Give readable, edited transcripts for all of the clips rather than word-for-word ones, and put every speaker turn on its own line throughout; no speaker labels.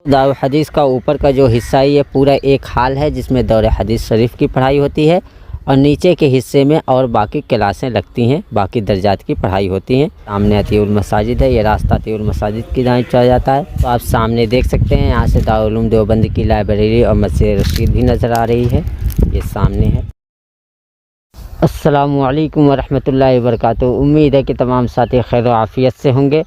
दारुल हदीस का ऊपर का जो हिस्सा है ये पूरा एक हाल है जिसमें दौर हदीस शरीफ की पढ़ाई होती है और नीचे के हिस्से में और बाकी क्लासें लगती हैं, बाकी दर्जात की पढ़ाई होती हैं। सामने अतीउल मसाजिद है, ये रास्ता अतीउल मसाजिद की जानिब चला जाता है। तो आप सामने देख सकते हैं यहाँ से दारुल उलूम देवबंद की लाइब्रेरी और मस्जिद रशीद भी नज़र आ रही है, ये सामने है। अस्सलामु अलैकुम वरहमतुल्लाहि वबरकातुहू। उम्मीद है कि तमाम साथी खैर व आफियत से होंगे।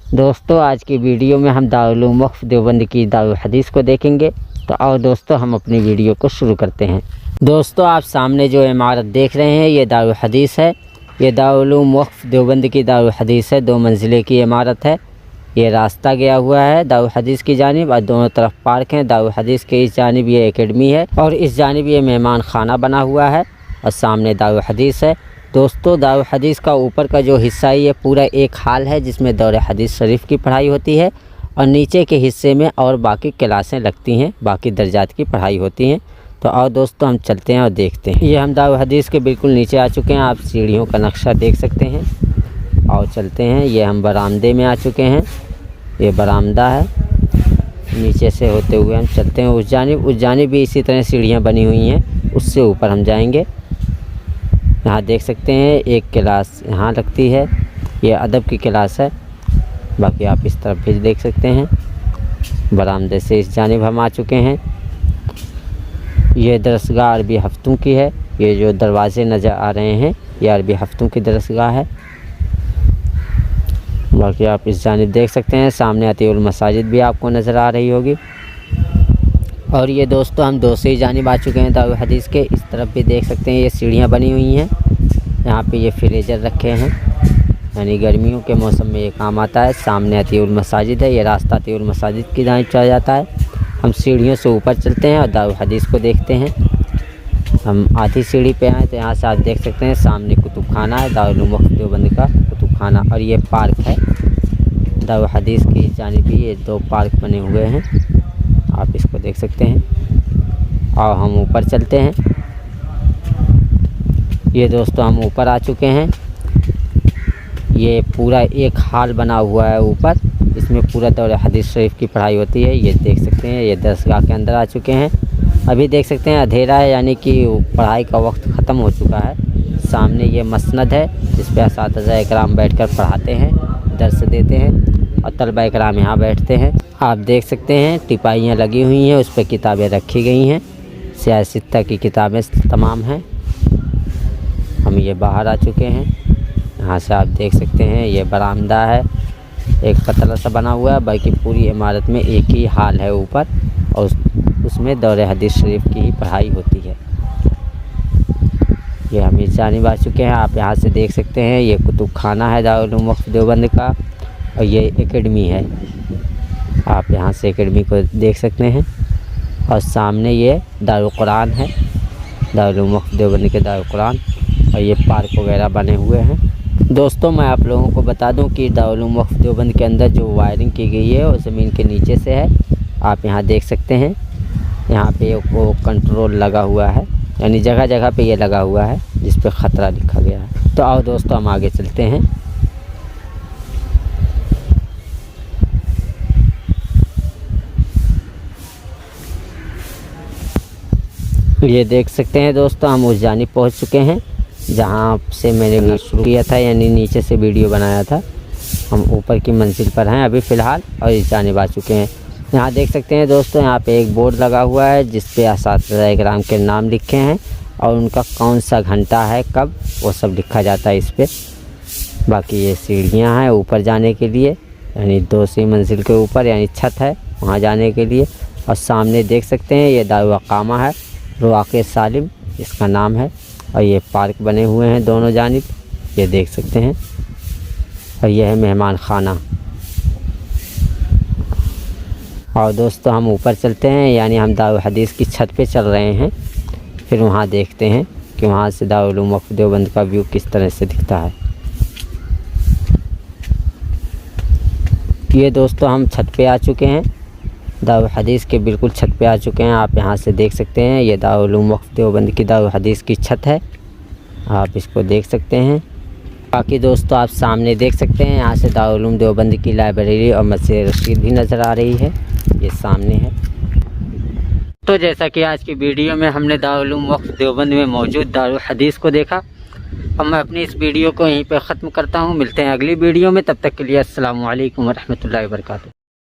दोस्तों आज की वीडियो में हम दारुल उलूम वक्फ देवबंद की दारुल हदीस को देखेंगे। तो आओ दोस्तों हम अपनी वीडियो को शुरू करते हैं। दोस्तों आप सामने जो इमारत देख रहे हैं ये दारुल हदीस है। ये दारुल उलूम वक्फ देवबंद की दारुल हदीस है, 2 मंजिले की इमारत है। ये रास्ता गया हुआ है दारुल हदीस की जानिब और दोनों तरफ पार्क हैं। दारुल हदीस के इस जानिब ये एकेडमी है और इस जानिब ये मेहमान खाना बना हुआ है और सामने दारुल हदीस है। दोस्तों दारुल हदीस का ऊपर का जो हिस्सा है ये पूरा एक हाल है जिसमें दौर हदीस शरीफ की पढ़ाई होती है और नीचे के हिस्से में और बाकी क्लासें लगती हैं, बाकी दर्जात की पढ़ाई होती हैं। तो आओ दोस्तों हम चलते हैं और देखते हैं। ये हम दारुल हदीस के बिल्कुल नीचे आ चुके हैं, आप सीढ़ियों का नक्शा देख सकते हैं। आओ चलते हैं। ये हम बरामदे में आ चुके हैं, ये बरामदा है। नीचे से होते हुए हम चलते हैं उस जानिब भी इसी तरह सीढ़ियाँ बनी हुई हैं, उससे ऊपर हम जाएंगे। यहाँ देख सकते हैं एक क्लास यहाँ लगती है, ये अदब की क्लास है। बाकी आप इस तरफ भी देख सकते हैं। बरामदे से इस जानिब हम आ चुके हैं। ये दरसगाह अरबी हफ्तों की है। ये जो दरवाजे नज़र आ रहे हैं ये अरबी हफ्तों की दरसगाह है। बाकी आप इस जानिब देख सकते हैं, सामने अतीउल मसाजिद भी आपको नज़र आ रही होगी। और ये दोस्तों हम दूसरी जानिब आ चुके हैं दारुल हदीस के। इस तरफ भी देख सकते हैं ये सीढ़ियाँ बनी हुई हैं। यहाँ पे ये फ्रीजर रखे हैं, यानी गर्मियों के मौसम में ये काम आता है। सामने अतीउल मसाजिद है, ये रास्ता अतीउल मसाजिद की जानिब चला जाता है। हम सीढ़ियों से ऊपर चलते हैं और दारुल हदीस को देखते हैं। हम आधी सीढ़ी पे आए तो यहाँ से आप देख सकते हैं सामने कुतुब खाना है, दारुल उलूम वक्फ देवबंद का कुतुब खाना। और ये पार्क है दारुल हदीस की जानिब भी ये 2 पार्क बने हुए हैं, आप इसको देख सकते हैं। और हम ऊपर चलते हैं। ये दोस्तों हम ऊपर आ चुके हैं। ये पूरा एक हाल बना हुआ है ऊपर, इसमें पूरा दौर हदीस शरीफ की पढ़ाई होती है। ये देख सकते हैं ये दरसगाह के अंदर आ चुके हैं। अभी देख सकते हैं अंधेरा है, यानी कि पढ़ाई का वक्त ख़त्म हो चुका है। सामने ये मसनद है जिस पर असातिज़ा इकराम बैठकर पढ़ाते हैं, दर्स देते हैं और तलबा इकराम यहाँ बैठते हैं। आप देख सकते हैं टिपाइयाँ लगी हुई हैं, उस पर किताबें रखी गई हैं। सियासत की किताबें तमाम हैं। हम ये बाहर आ चुके हैं। यहाँ से आप देख सकते हैं ये बरामदा है, एक पतला सा बना हुआ है। बाकी पूरी इमारत में एक ही हाल है ऊपर और उसमें दौर हदीस शरीफ की ही पढ़ाई होती है। ये हम इस जानिब आ चुके हैं। आप यहाँ से देख सकते हैं ये कुतुब खाना है दारुल उलूम वक्फ देवबंद का और ये एकेडमी है। आप यहाँ से एकेडमी को देख सकते हैं। और सामने ये दारुल कुरान है, दारुल उलूम वक्फ देवबंद के दारुल कुरान। और ये पार्क वगैरह बने हुए हैं। दोस्तों मैं आप लोगों को बता दूं कि दारुल उलूम वक्फ देवबंद के अंदर जो वायरिंग की गई है वो ज़मीन के नीचे से है। आप यहाँ देख सकते हैं, यहाँ पे वो कंट्रोल लगा हुआ है, यानी जगह जगह पे ये लगा हुआ है जिस पे ख़तरा लिखा गया है। तो आओ दोस्तों हम आगे चलते हैं। ये देख सकते हैं दोस्तों हम उस जानिब पहुँच चुके हैं जहाँ से मैंने शुरू किया था, यानी नीचे से वीडियो बनाया था। हम ऊपर की मंजिल पर हैं अभी फ़िलहाल और इस जानिब आ चुके हैं। यहाँ देख सकते हैं दोस्तों यहाँ पे एक बोर्ड लगा हुआ है जिस पे असातिज़ा इकराम के नाम लिखे हैं और उनका कौन सा घंटा है कब, वो सब लिखा जाता है इस पर। बाकी ये सीढ़ियाँ हैं ऊपर जाने के लिए, यानी 2 मंजिल के ऊपर, यानी छत है वहाँ जाने के लिए। और सामने देख सकते हैं ये दारुल अक़ामा है, रवाक़े सालिम इसका नाम है। और ये पार्क बने हुए हैं दोनों जानिब, ये देख सकते हैं। और यह है मेहमान खाना। और दोस्तों हम ऊपर चलते हैं, यानी हम दारुल हदीस की छत पे चल रहे हैं। फिर वहाँ देखते हैं कि वहाँ से दारुल उलूम वक्फ देवबंद का व्यू किस तरह से दिखता है। ये दोस्तों हम छत पे आ चुके हैं, दारुल हदीस के बिल्कुल छत पे आ चुके हैं। आप यहाँ से देख सकते हैं ये दारुल उलूम वक्फ देवबंद की दारुल हदीस की छत है, आप इसको देख सकते हैं। बाकी दोस्तों आप सामने देख सकते हैं यहाँ से दारुल उलूम देवबंद की लाइब्रेरी और मस्जिद रशीद भी नज़र आ रही है। ये सामने है। तो जैसा कि आज की वीडियो में हमने दारुल उलूम वक्फ देवबंद में मौजूद दारुल हदीस को देखा, अब मैं अपनी इस वीडियो को यहीं पर ख़त्म करता हूँ। मिलते हैं अगली वीडियो में, तब तक के लिए अस्सलामु अलैकुम व रहमतुल्लाहि व बरकातुहू।